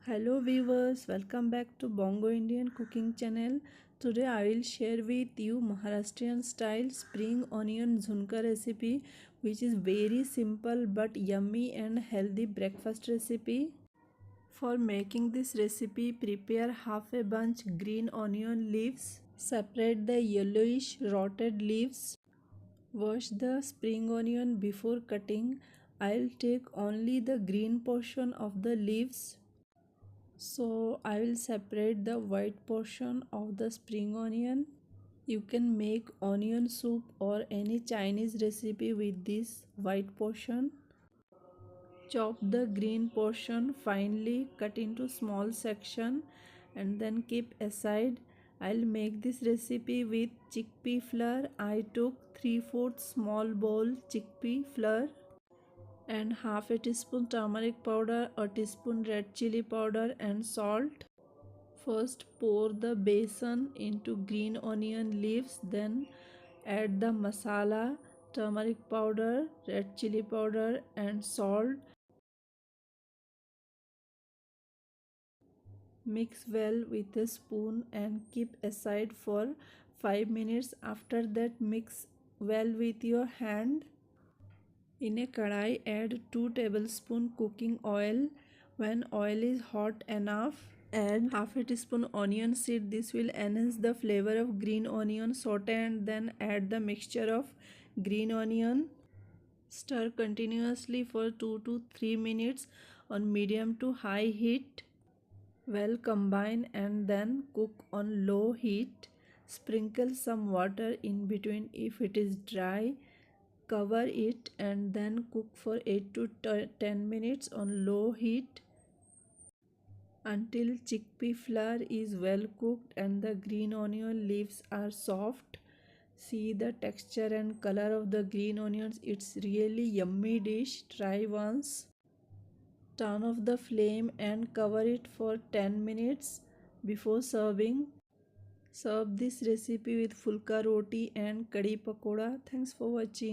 Hello viewers, welcome back to Bongo Indian cooking channel. Today I will share with you Maharashtrian style spring onion zunka recipe, which is very simple but yummy and healthy breakfast recipe. For making this recipe, prepare half a bunch green onion leaves. Separate the yellowish rotted leaves. Wash the spring onion before cutting. I'll take only the green portion of the leaves. So I will separate the white portion of the spring onion. You can make onion soup or any Chinese recipe with this white portion. Chop the green portion finely, cut into small section and then keep aside. I'll make this recipe with chickpea flour. I took 3/4 small bowl chickpea flour and half a teaspoon turmeric powder, a teaspoon red chili powder and salt. First pour the besan into green onion leaves, then add the masala, turmeric powder, red chili powder and salt. Mix well with a spoon and keep aside for 5 minutes. After that, mix well with your hand. In a kadai, add 2 tablespoons cooking oil. When oil is hot enough, add half a teaspoon onion seed. This will enhance the flavor of green onion. Saute and then add the mixture of green onion. Stir continuously for 2 to 3 minutes on medium to high heat. Well combine and then cook on low heat. Sprinkle some water in between if it is dry. Cover it and then cook for 8 to 10 minutes on low heat until chickpea flour is well cooked and the green onion leaves are soft. See the texture and color of the green onions. It's really yummy dish. Try once. Turn off the flame and cover it for 10 minutes before serving. Serve this recipe with phulka roti and kadi pakora. Thanks for watching.